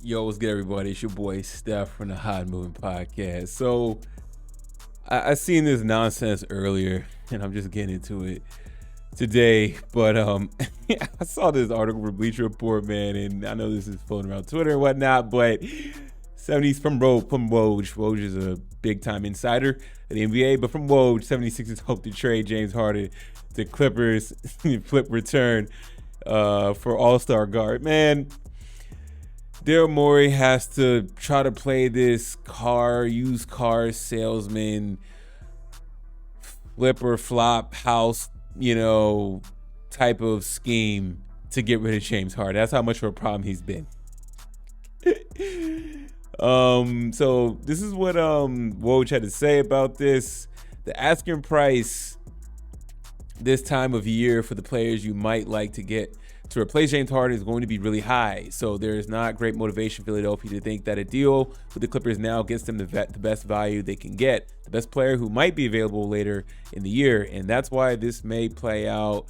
Yo, what's good, everybody? It's your boy Steph from the Hot Moving Podcast. So, I seen this nonsense earlier, and I'm just getting into it today. But I saw this article from Bleacher Report, man, and I know this is floating around Twitter and whatnot. But 70s from Woj. Woj is a big time insider of the NBA, but from Woj, 76ers hope to trade James Harden to Clippers, flip return for All-Star guard, man. Darly Morey has to try to play this used car salesman, flip or flop house, type of scheme to get rid of James Harden. That's how much of a problem he's been. So this is what Woj had to say about this. The asking price this time of year for the players you might like to get to replace James Harden is going to be really high. So there is not great motivation for Philadelphia to think that a deal with the Clippers now gets them the best value they can get, the best player who might be available later in the year. And that's why this may play out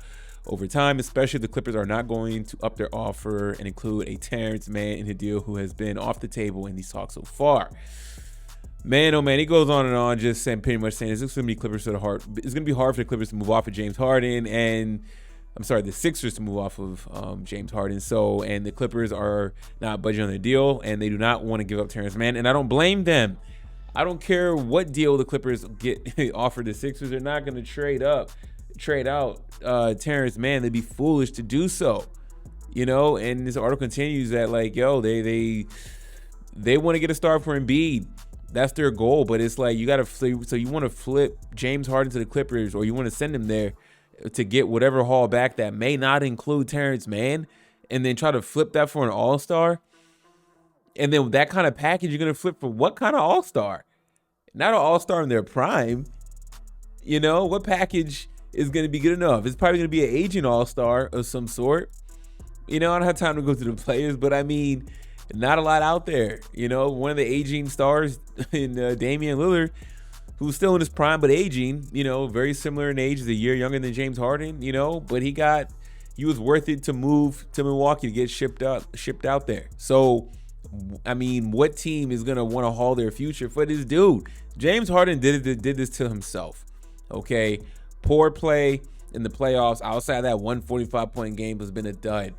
over time, especially if the Clippers are not going to up their offer and include a Terrence Mann in the deal who has been off the table in these talks so far. Man, oh man, he goes on and on, just saying, pretty much saying, it's going to be Clippers to the heart. It's going to be hard for the Clippers to move off of James Harden, and the Sixers to move off of James Harden. And the Clippers are not budging on the deal, and they do not want to give up Terrence Mann, and I don't blame them. I don't care what deal the Clippers get offered the Sixers. They're not going to trade out Terrence Mann. They'd be foolish to do so, And this article continues that they want to get a star for Embiid. That's their goal, but it's like you got to flip. So you want to flip James Harden to the Clippers, or you want to send him there to get whatever haul back that may not include Terrence Mann, and then try to flip that for an all-star. And then that kind of package you're going to flip for what kind of all-star? Not an all-star in their prime. What package is going to be good enough? It's probably going to be an aging all-star of some sort. I don't have time to go through the players, but I mean, not a lot out there. One of the aging stars in Damian Lillard, who's still in his prime but aging, very similar in age, is a year younger than James Harden, but he was worth it to move to Milwaukee to get shipped out there. So, I mean, what team is going to want to haul their future for this dude? James Harden did this to himself, okay? Poor play in the playoffs outside that 145-point game has been a dud,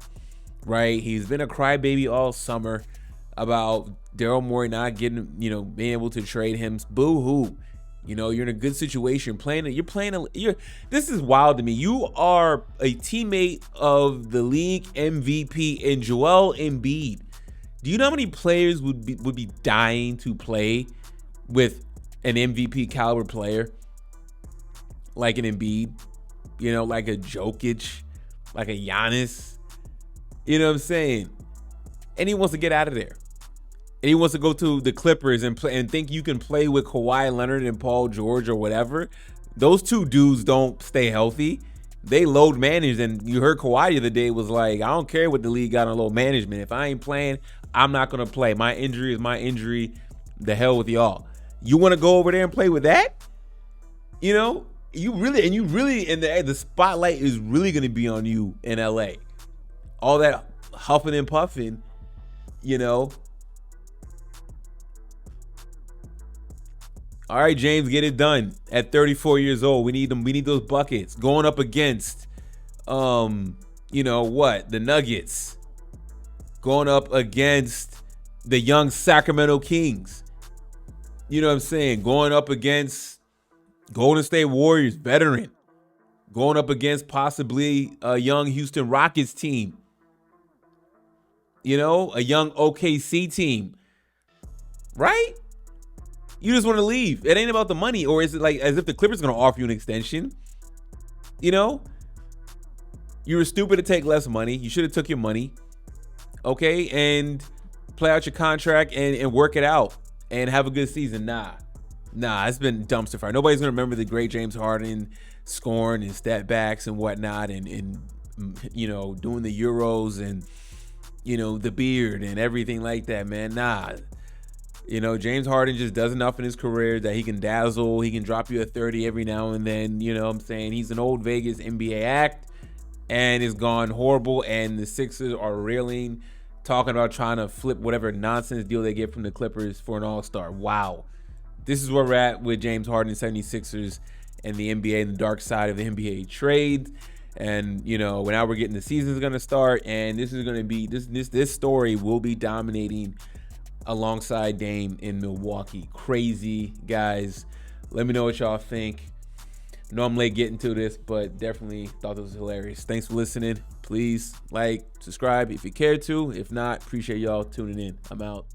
right? He's been a crybaby all summer about Darly Morey not getting, being able to trade him. Boo-hoo. You're in a good situation. This is wild to me. You are a teammate of the league MVP in Joel Embiid. Do you know how many players would be dying to play with an MVP caliber player like an Embiid? Like a Jokic, like a Giannis. You know what I'm saying? And he wants to get out of there. And he wants to go to the Clippers and play and think you can play with Kawhi Leonard and Paul George or whatever. Those two dudes don't stay healthy. They load manage. And you heard Kawhi the other day was like, I don't care what the league got on load management. If I ain't playing, I'm not going to play. My injury is my injury. The hell with y'all. You want to go over there and play with that? The spotlight is really going to be on you in LA. All that huffing and puffing, All right, James, get it done. At 34 years old, we need them. We need those buckets. Going up against, the Nuggets. Going up against the young Sacramento Kings. You know what I'm saying? Going up against Golden State Warriors, veteran. Going up against possibly a young Houston Rockets team. A young OKC team. Right? You just want to leave. It ain't about the money. Or is it like as if the Clippers are going to offer you an extension? You were stupid to take less money. You should have took your money. Okay? And play out your contract and work it out. And have a good season. Nah, it's been dumpster fire. Nobody's going to remember the great James Harden scoring and step backs and whatnot. And doing the Euros and, the beard and everything like that, man. Nah. James Harden just does enough in his career that he can dazzle. He can drop you a 30 every now and then. He's an old Vegas NBA act, and it's gone horrible. And the Sixers are reeling talking about trying to flip whatever nonsense deal they get from the Clippers for an all-star. Wow. This is where we're at with James Harden and 76ers and the NBA and the dark side of the NBA trade. And, you know, now we're getting the season's going to start, and this is going to be this story will be dominating alongside Dame in Milwaukee. Crazy, guys. Let me know what y'all think. I know I'm late getting to this, but definitely thought this was hilarious. Thanks for listening. Please like, subscribe if you care to. If not, appreciate y'all tuning in. I'm out.